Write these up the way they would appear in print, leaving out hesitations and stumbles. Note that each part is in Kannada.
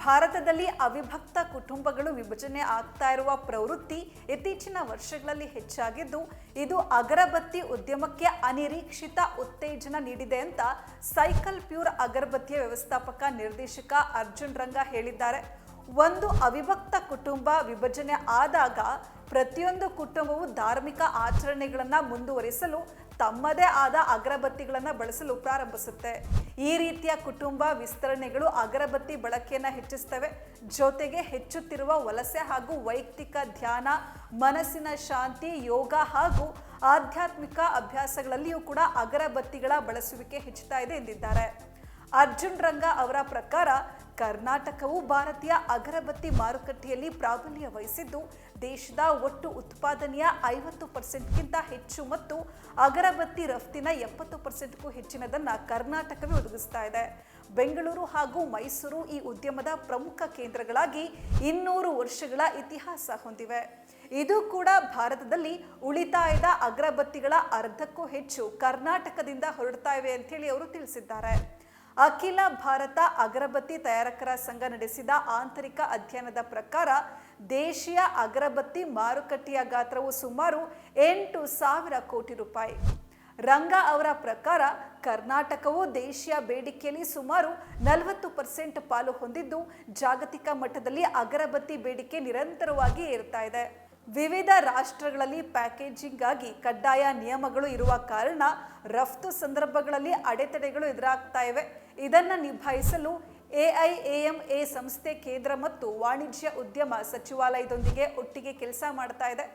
ಭಾರತದಲ್ಲಿ ಅವಿಭಕ್ತ ಕುಟುಂಬಗಳು ವಿಭಜನೆ ಆಗ್ತಾ ಇರುವ ಪ್ರವೃತ್ತಿ ಇತ್ತೀಚಿನ ವರ್ಷಗಳಲ್ಲಿ ಹೆಚ್ಚಾಗಿದ್ದು, ಇದು ಅಗರಬತ್ತಿ ಉದ್ಯಮಕ್ಕೆ ಅನಿರೀಕ್ಷಿತ ಉತ್ತೇಜನ ನೀಡಿದೆ ಅಂತ ಸೈಕಲ್ ಪ್ಯೂರ್ ಅಗರಬತ್ತಿಯ ವ್ಯವಸ್ಥಾಪಕ ನಿರ್ದೇಶಕ ಅರ್ಜುನ್ ರಂಗ ಹೇಳಿದ್ದಾರೆ. ಒಂದು ಅವಿಭಕ್ತ ಕುಟುಂಬ ವಿಭಜನೆ ಆದಾಗ ಪ್ರತಿಯೊಂದು ಕುಟುಂಬವು ಧಾರ್ಮಿಕ ಆಚರಣೆಗಳನ್ನು ಮುಂದುವರಿಸಲು ತಮ್ಮದೇ ಆದ ಅಗರಬತ್ತಿಗಳನ್ನು ಬಳಸಲು ಪ್ರಾರಂಭಿಸುತ್ತೆ. ಈ ರೀತಿಯ ಕುಟುಂಬ ವಿಸ್ತರಣೆಗಳು ಅಗರಬತ್ತಿ ಬಳಕೆಯನ್ನು ಹೆಚ್ಚಿಸ್ತವೆ. ಜೊತೆಗೆ ಹೆಚ್ಚುತ್ತಿರುವ ವಲಸೆ ಹಾಗೂ ವೈಯಕ್ತಿಕ ಧ್ಯಾನ, ಮನಸ್ಸಿನ ಶಾಂತಿ, ಯೋಗ ಹಾಗೂ ಆಧ್ಯಾತ್ಮಿಕ ಅಭ್ಯಾಸಗಳಲ್ಲಿಯೂ ಕೂಡ ಅಗರಬತ್ತಿಗಳ ಬಳಸುವಿಕೆ ಹೆಚ್ಚುತ್ತಾ ಇದೆ ಎಂದಿದ್ದಾರೆ. ಅರ್ಜುನ್ ರಂಗ ಅವರ ಪ್ರಕಾರ ಕರ್ನಾಟಕವು ಭಾರತೀಯ ಅಗರಬತ್ತಿ ಮಾರುಕಟ್ಟೆಯಲ್ಲಿ ಪ್ರಾಬಲ್ಯ ವಹಿಸಿದ್ದು, ದೇಶದ ಒಟ್ಟು ಉತ್ಪಾದನೆಯ 50%ಗಿಂತ ಹೆಚ್ಚು ಮತ್ತು ಅಗರಬತ್ತಿ ರಫ್ತಿನ 70%ಕ್ಕೂ ಹೆಚ್ಚಿನದನ್ನು ಕರ್ನಾಟಕವೇ ಒದಗಿಸ್ತಾ ಇದೆ. ಬೆಂಗಳೂರು ಹಾಗೂ ಮೈಸೂರು ಈ ಉದ್ಯಮದ ಪ್ರಮುಖ ಕೇಂದ್ರಗಳಾಗಿ 200 ವರ್ಷಗಳ ಇತಿಹಾಸ ಹೊಂದಿವೆ. ಇದು ಕೂಡ ಭಾರತದಲ್ಲಿ ಉಳಿತಾಯದ ಅಗರಬತ್ತಿಗಳ ಅರ್ಧಕ್ಕೂ ಹೆಚ್ಚು ಕರ್ನಾಟಕದಿಂದ ಹೊರಡ್ತಾ ಇವೆ ಅಂತೇಳಿ ಅವರು ತಿಳಿಸಿದ್ದಾರೆ. ಅಖಿಲ ಭಾರತ ಅಗರಬತ್ತಿ ತಯಾರಕರ ಸಂಘ ನಡೆಸಿದ ಆಂತರಿಕ ಅಧ್ಯಯನದ ಪ್ರಕಾರ ದೇಶೀಯ ಅಗರಬತ್ತಿ ಮಾರುಕಟ್ಟೆಯ ಗಾತ್ರವು ಸುಮಾರು 8,000 ಕೋಟಿ ರೂಪಾಯಿ. ರಂಗ ಅವರ ಪ್ರಕಾರ ಕರ್ನಾಟಕವು ದೇಶೀಯ ಬೇಡಿಕೆಯಲ್ಲಿ ಸುಮಾರು 40% ಪಾಲು ಹೊಂದಿದ್ದು, ಜಾಗತಿಕ ಮಟ್ಟದಲ್ಲಿ ಅಗರಬತ್ತಿ ಬೇಡಿಕೆ ನಿರಂತರವಾಗಿ ಏರ್ತಾ ಇದೆ. ವಿವಿಧ ರಾಷ್ಟ್ರಗಳಲ್ಲಿ ಪ್ಯಾಕೇಜಿಂಗ್ ಆಗಿ ಕಡ್ಡಾಯ ನಿಯಮಗಳು ಇರುವ ಕಾರಣ ರಫ್ತು ಸಂದರ್ಭಗಳಲ್ಲಿ ಅಡೆತಡೆಗಳು ಎದುರಾಗ್ತಾ ಇವೆ. ಇದನ್ನು ನಿಭಾಯಿಸಲು AIAMA ಸಂಸ್ಥೆ ಕೇಂದ್ರ ಮತ್ತು ವಾಣಿಜ್ಯ ಉದ್ಯಮ ಸಚಿವಾಲಯದೊಂದಿಗೆ ಒಟ್ಟಿಗೆ ಕೆಲಸ ಮಾಡ್ತಾ ಇದೆ.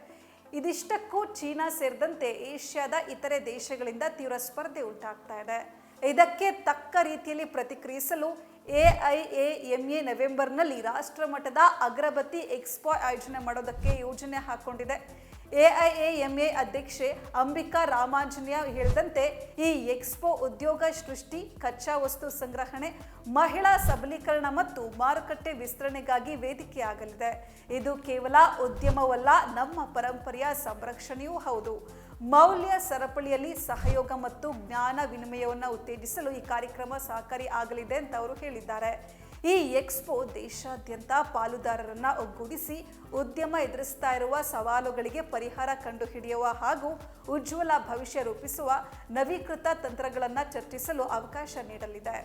ಇದಿಷ್ಟಕ್ಕೂ ಚೀನಾ ಸೇರಿದಂತೆ ಏಷ್ಯಾದ ಇತರೆ ದೇಶಗಳಿಂದ ತೀವ್ರ ಸ್ಪರ್ಧೆ ಉಂಟಾಗ್ತಾ ಇದೆ. ಇದಕ್ಕೆ ತಕ್ಕ ರೀತಿಯಲ್ಲಿ ಪ್ರತಿಕ್ರಿಯಿಸಲು AIAMA ನವೆಂಬರ್ನಲ್ಲಿ ರಾಷ್ಟ್ರಮಟ್ಟದ ಅಗರಬತ್ತಿ ಎಕ್ಸ್ಪೋ ಆಯೋಜನೆ ಮಾಡೋದಕ್ಕೆ ಯೋಜನೆ ಹಾಕೊಂಡಿದೆ. AIAMA ಅಧ್ಯಕ್ಷೆ ಅಂಬಿಕಾ ರಾಮಾಂಜನೇಯ ಹೇಳಿದಂತೆ ಈ ಎಕ್ಸ್ಪೋ ಉದ್ಯೋಗ ಸೃಷ್ಟಿ, ಕಚ್ಚಾ ವಸ್ತು ಸಂಗ್ರಹಣೆ, ಮಹಿಳಾ ಸಬಲೀಕರಣ ಮತ್ತು ಮಾರುಕಟ್ಟೆ ವಿಸ್ತರಣೆಗಾಗಿ ವೇದಿಕೆಯಾಗಲಿದೆ. ಇದು ಕೇವಲ ಉದ್ಯಮವಲ್ಲ, ನಮ್ಮ ಪರಂಪರೆಯ ಸಂರಕ್ಷಣೆಯೂ ಹೌದು. ಮೌಲ್ಯ ಸರಪಳಿಯಲ್ಲಿ ಸಹಯೋಗ ಮತ್ತು ಜ್ಞಾನ ವಿನಿಮಯವನ್ನು ಉತ್ತೇಜಿಸಲು ಈ ಕಾರ್ಯಕ್ರಮ ಸಹಕಾರಿ ಆಗಲಿದೆ ಅಂತ ಅವರು ಹೇಳಿದ್ದಾರೆ. ಈ ಎಕ್ಸ್ಪೋ ದೇಶಾದ್ಯಂತ ಪಾಲುದಾರರನ್ನ ಒಗ್ಗೂಡಿಸಿ ಉದ್ಯಮ ಎದುರಿಸ್ತಾ ಇರುವ ಸವಾಲುಗಳಿಗೆ ಪರಿಹಾರ ಕಂಡುಹಿಡಿಯುವ ಹಾಗೂ ಉಜ್ವಲ ಭವಿಷ್ಯ ರೂಪಿಸುವ ನವೀಕೃತ ತಂತ್ರಗಳನ್ನು ಚರ್ಚಿಸಲು ಅವಕಾಶ ನೀಡಲಿದೆ.